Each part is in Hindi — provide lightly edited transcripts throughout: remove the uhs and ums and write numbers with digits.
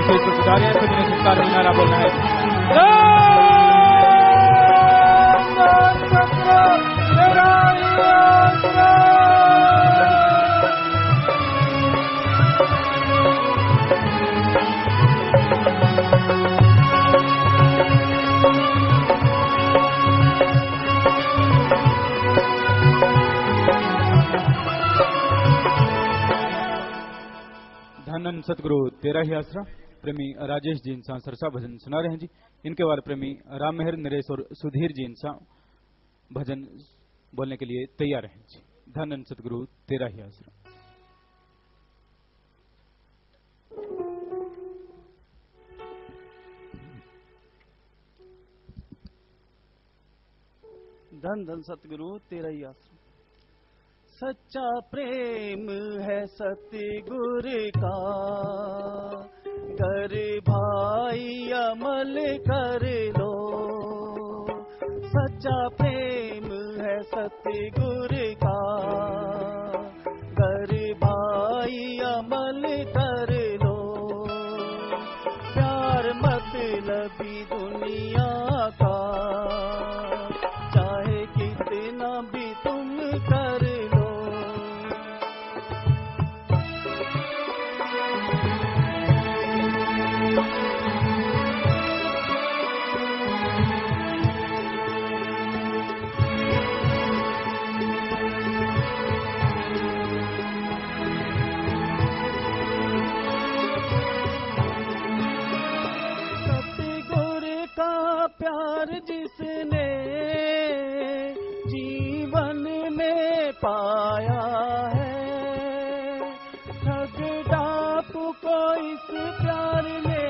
विशेष उतारे हैं, सभी ने सत्कार में नारा बोलना है। धन सतगुरु तेरा ही आसरा प्रेमी राजेश जी इंसान सरसा भजन सुना रहे हैं जी। इनके बाद प्रेमी राम मेहर नरेश और सुधीर जी इंसान भजन बोलने के लिए तैयार हैं जी। धन सतगुरु तेरा ही आसरा। धन धन सतगुरु तेरा ही आसरा। सच्चा प्रेम है सतगुर का, कर भाई अमल कर लो। सच्चा प्रेम है सतगुर का, कर भाई अमल कर लो। प्यार मतलबी दुनिया का, चाहे कितना भी तुम कर लो। प्यार जिसने जीवन में पाया है, ठग डाकू को इस प्यार ने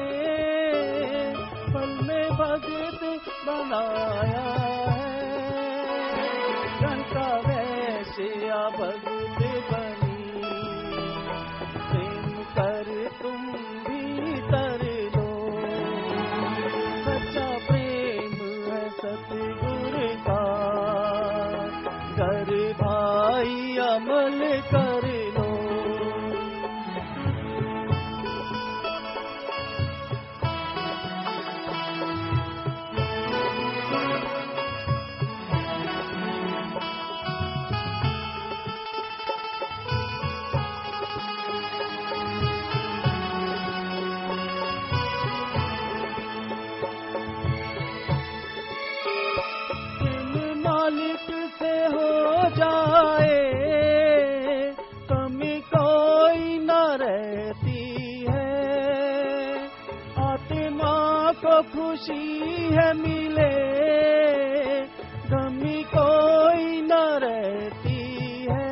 पल में भगत बनाया है। घंटा वैश्या भगत बनी, प्रेम कर तुम भी तर लो। सच्चा प्रेम है सतगुर का, कर भाई अमल कर लो। मालिक से हो जाए कमी कोई न रहती है। आत्मा को खुशी है मिले, कमी कोई न रहती है।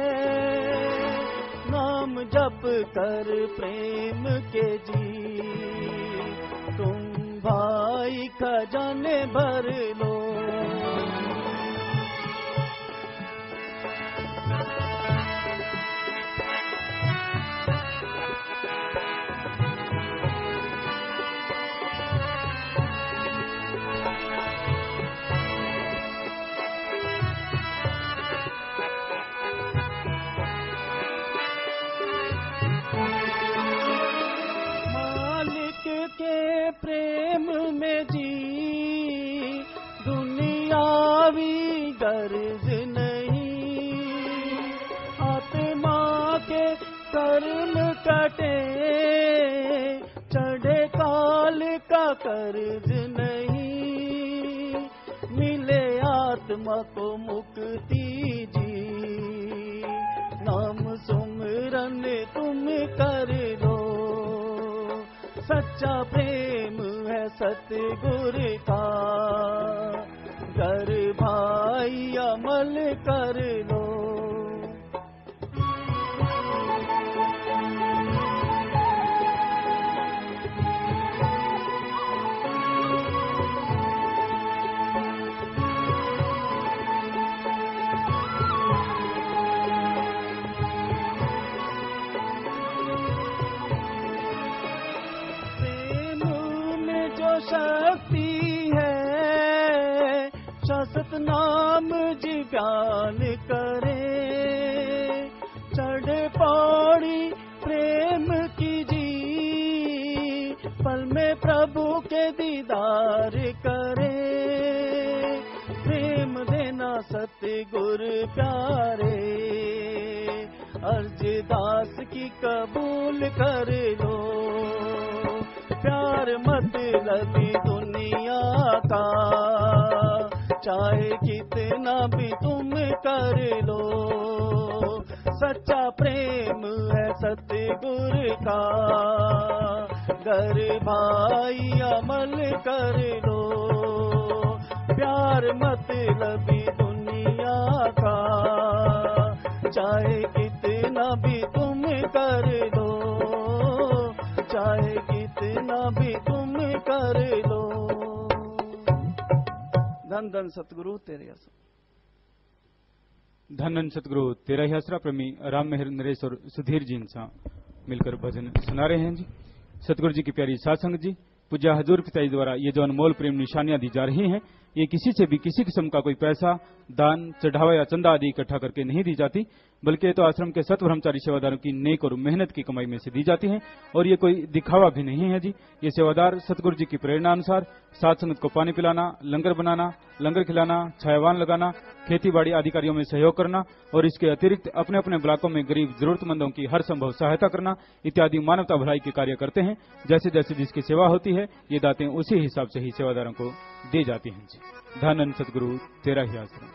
नाम जप कर प्रेम के जी, तुम भाई खजाने भर लो। के प्रेम में जी दुनियावी गर्ज नहीं। आत्मा के कर्म कटे, चढ़े काल का कर्ज नहीं। मिले आत्मा को मुक्ति जी, नाम सुमरन तुम कर लो। सच्चा प्रेम है सतगुर का, कर भाई अमल कर लो। शक्ति है शाश्वत नाम जी ज्ञान करे। चढ़ पौड़ी प्रेम की जी, पल सतगुर प्यारे, अर्ज दास की कबूल कर लो। प्यार मतलबी दुनिया का, चाहे कितना भी तुम कर लो। सच्चा प्रेम है सतगुर का, घर भाई अमल कर लो। प्यार मतलबी दुनिया का, चाहे कितना भी तुम कर लो, चाहे कितना भी तुम कर लो। धन धन सतगुरु तेरे आसरा। धन धन सतगुरु तेरा ही आसरा। प्रेमी राम मेहर नरेश और सुधीर जी इनसा मिलकर भजन सुना रहे हैं जी। सतगुरु जी की प्यारी सासंग जी, पूज्य हजूर पिताजी द्वारा ये जो अनमोल प्रेम निशानियां दी जा रही हैं, ये किसी से भी किसी किस्म का कोई पैसा, दान, चढ़ावा या चंदा आदि इकट्ठा करके नहीं दी जाती, बल्कि ये तो आश्रम के सत ब्रह्मचारी सेवादारों की नेक और मेहनत की कमाई में से दी जाती हैं। और ये कोई दिखावा भी नहीं है जी। ये सेवादार सतगुरु जी की प्रेरणा अनुसार साथ संगत को पानी पिलाना, लंगर बनाना, लंगर खिलाना, छायावान लगाना, खेती बाड़ी आदि कार्यों में सहयोग करना और इसके अतिरिक्त अपने अपने ब्लॉकों में गरीब जरूरतमंदों की हर संभव सहायता करना इत्यादि मानवता भलाई के कार्य करते हैं। जैसे जैसे जिसकी सेवा होती है, ये दातें उसी हिसाब से ही सेवादारों को दी जाती हैं जी। धन सतगुरु तेरा ही आसरा।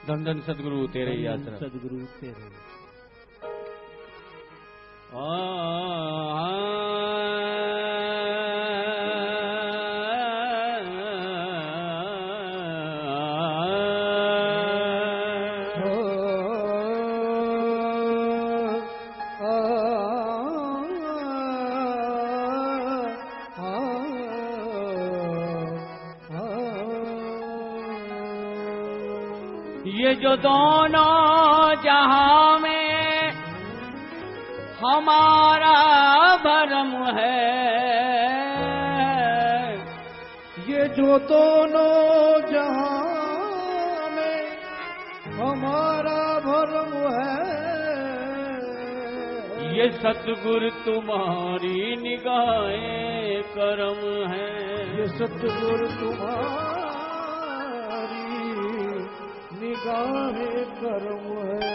धन धन सतगुरु तेरे ही आसरा। सतगुरु तेरे ये जो दोनों जहां में हमारा भरम है, ये जो दोनों जहां में हमारा भरम है, ये सतगुरु तुम्हारी निगाहें करम है। ये सतगुरु तुम्हारी निगाहें करम है।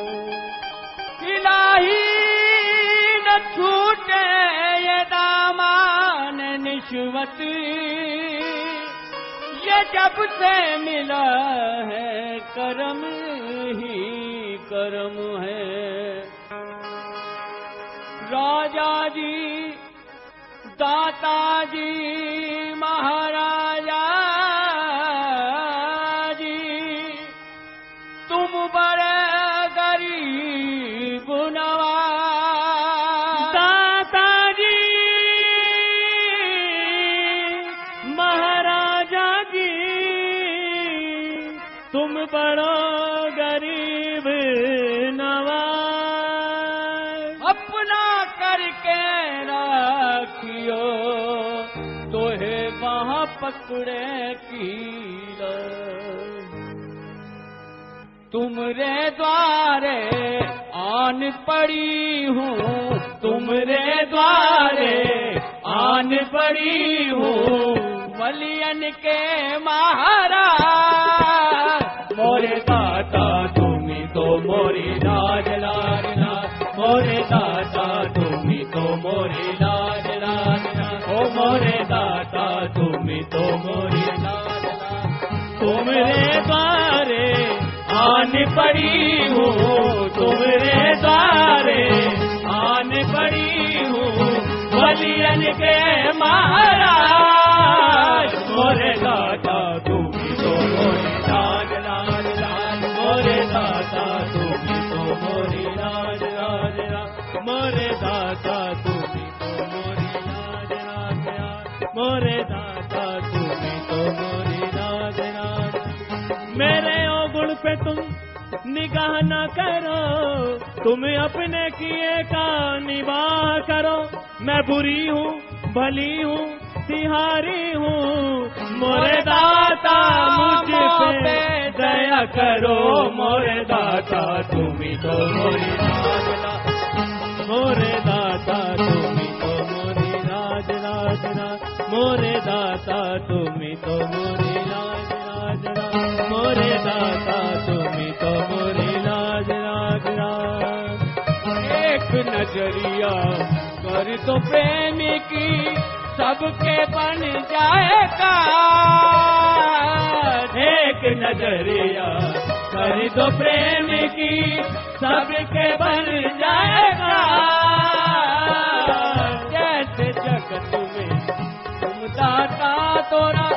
इलाही न छूटे ये दामान निश्वत, ये जब से मिला है करम ही करम है। राजा जी, दाता जी, महाराजा जी, तुम बड़े गरीब नवाज। दाता जी, महाराजा जी, तुम बड़ो गरीब नवाज। अपना करके राखियो तोहे वहाँ पकड़े कीला। तुमरे द्वारे आन पड़ी हूँ, तुमरे द्वारे आन पड़ी हूँ। वलियन के महाराज मोरे दाता तुम्ही तो मोरी लाज लाज लाज। मोरे दाता तुम्ही तो मोरी लाज लाज लाज। ओ मोरे दाता तुम्ही तो मोरी लाज लाज। तुमरे द्वारे आन पड़ी हूँ, तुमरे द्वारे आन पड़ी हूँ। वलियन के महाराज मोरे दाता तुम्ही तो मोरी लाज लाज लाज। मोरे दाता तुम्ही तो मोरी लाज लाज लाज। मोरे दाता तुम्ही तो मोरी लाज लाज लाज। मोरे दाता तुम्ही तो मोरी लाज लाज। मेरे ओ गुण पे तुम निगाह न करो, तुम अपने किए का निवाह करो। मैं बुरी हूँ भली हूँ तिहारी हूँ, मोरे दाता मुझ पे दया करो। मोरे दाता तुम्ही तो मोरी राजना, मोरे दाता तुम्ही तो मोरी राजना, मोरे दाता तुम्ही तो मोरी राजना, मोरे दाता तुम्ही तो मोरी राजना। एक नजरिया कर तो प्रेमी की सबके बन जाएगा, एक नजरिया कर दो प्रेम की सबके बन जाएगा। जैसे जगत में तुम दाता तोरा,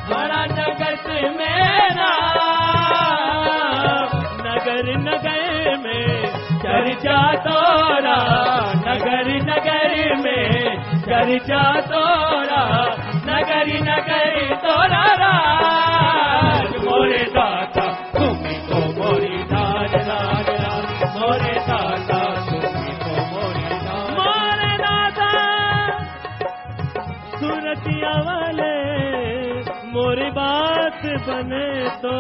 बड़ा जगत मेरा, नगर नगर में चर्चा तोरा, नगर नगर में चर्चा तोरा, नगरी नगरी तोरा राज। मोरे दाता तुम्ही तो मोरी राज, राज राज, मोरे दाता तुम्ही तो मोरी राज। मोरे दाता सुरतिया वाले मोरी बात बने तो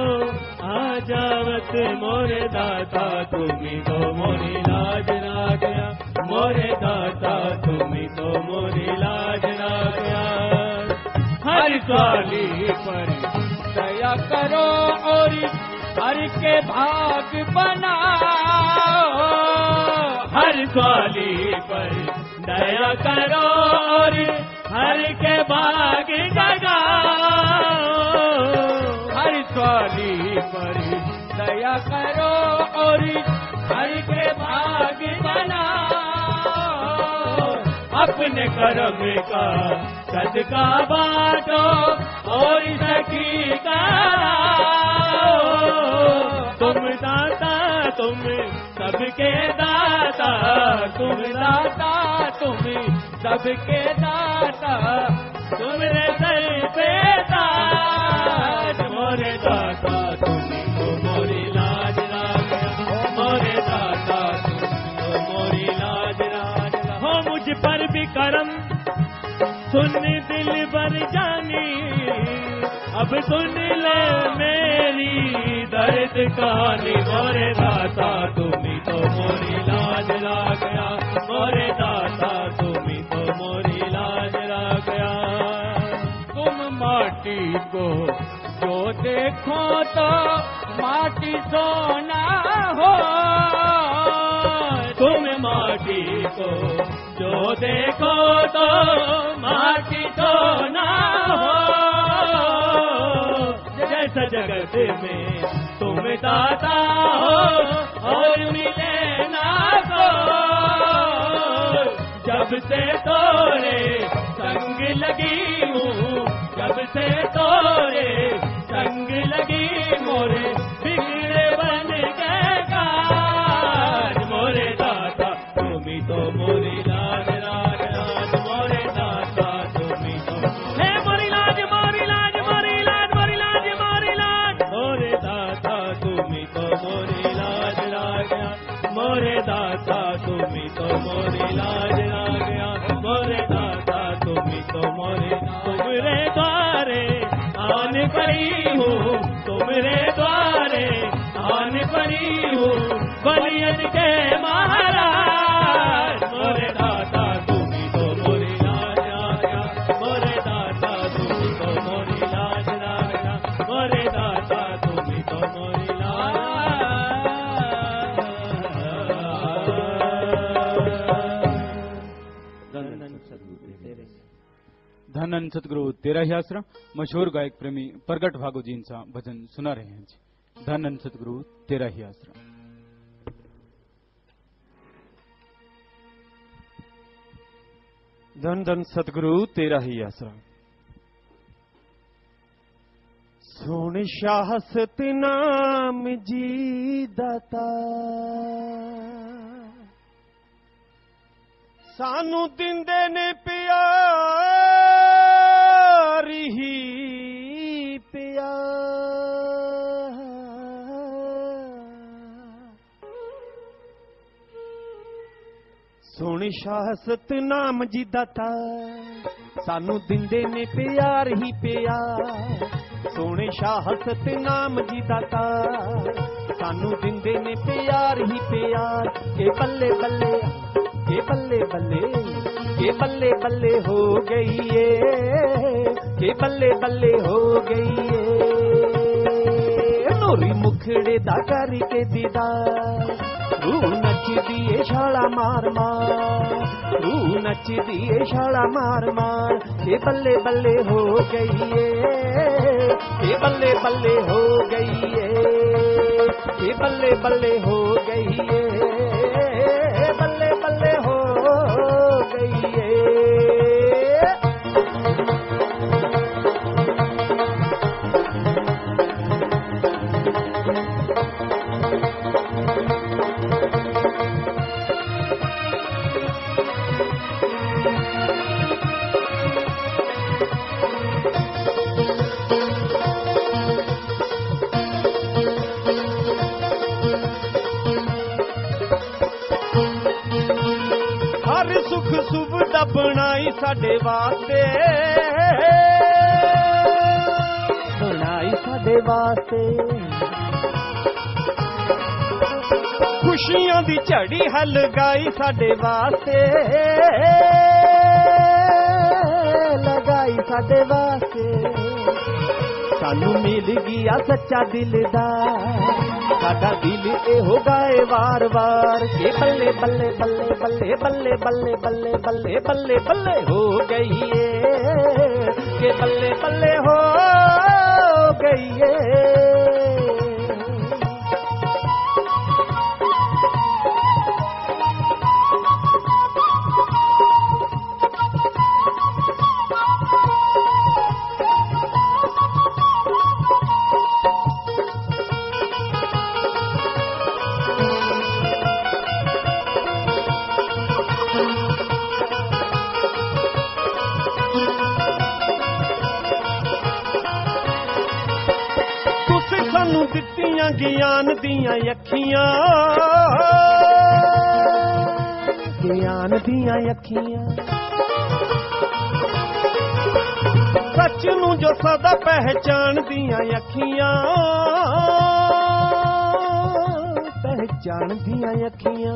आ जावत। मोरे दाता तुम्ही तो मोरी लाज राखया, मोरे दाता तुम्ही तो मोरी लाज राखया। हर स्वाली पर दया करो और हर के भाग बनाओ, हर स्वाली पर दया करो और हर के भाग जगाओ। हर स्वाली पर दया करो और हर के भाग बनाओ। अपने कर्म का सदका बांटो और सखी कराओ। तुम दाता तुम सबके दाता, तुम दाता तुम सबके दाता, तुमरे सर पे ताज। मोरे दाता तुम्ही तो मोरी लाज राखया, मोरे दाता तुम्ही तो मोरी लाज राखया। हो मुझ पर भी करम सुन दिल भर जानी, अब सुन ले मेरी दर्द कहानी। मोरे दाता तुम्ही तो मोरी लाज राखया, मोरे दाता तुम्ही तो मोरी लाज राखया। तुम माटी को जो देखो तो माटी सोना हो, तुम माटी को जो देखो तो माटी सोना हो। जैसा जगत में तुम दाता हो और मिले ना को, जब से तोरे संग लगी हूँ, जब से तोरे संग लगी मोरे बिगड़े बन गए काज। मोरे दाता तुम्ही तो मोरी लाज राज राज, मोरे दाता तुम्ही तो हे मोरी लाज मोरी लाज मोरी लाज मोरी लाज मोरी लाज। मोरे दाता तुम्ही तो मोरी लाज राज राज, मोरे दाता तुम्ही तो मोरी लाज राज राज, मोरे दाता तुम्ही तो मोरी। तुमरे द्वारे आन पड़ी हूँ, तुमरे द्वारे आन पड़ी हूँ, बलियन के महाराज। मोरे दाता तुम्ही तो मोरी लाज राखया, मोरे दाता तुम्ही तो मोरी लाज राखया, मोरे दाता तुम्ही तो मोरी लाज। धन सतगुरु तेरा ही आश्रम मशहूर गायक प्रेमी प्रगट भागोजींचा भजन सुना रहे हैं जी। धन सतगुरु तेरा ही आश्रम। धन धन सतगुरु तेरा ही आश्रम। सुन शाह सतनाम जी दाता, सानू दिंदे ने प्यार ही प्यार। सोने शाह सतनाम जी दाता सानू दिंदे ने प्यार ही प्यार सोने शाह सतनाम जी दाता सानू दिंदे ने प्यार ही प्यार के बल्ले बल्ले के बल्ले बल्ले के बल्ले बल्ले हो गई है के बल्ले बल्ले हो गई है नूरी मुखड़े दा करके दीदार रू नचदी ए छाला मार मार रू नचदी ए छाला मार मार के बल्ले बल्ले हो गई है के बल्ले बल्ले हो गई है के बल्ले बल्ले हो गई है बल्ले बल्ले हो गई है सुख सुविधा बनाई साडे वास्ते बनाई साडे वास्ते खुशियां दी झड़ी है लगाई साडे वास्ते लगाई साडे वास्ते सानू मिल गया सच्चा दिलदार साडा दिल एहो गाए वार वार के बल्ले बल्ले बल्ले बल्ले बल्ले बल्ले बल्ले बल्ले बल्ले बल्ले हो गई है के बल्ले बल्ले हो गई है सानू दित्तियां ज्ञान दियां अखियां ज्ञान दियां अखियां सच नू जो सदा पहचान दियां अखियां पहचान दियां अखियां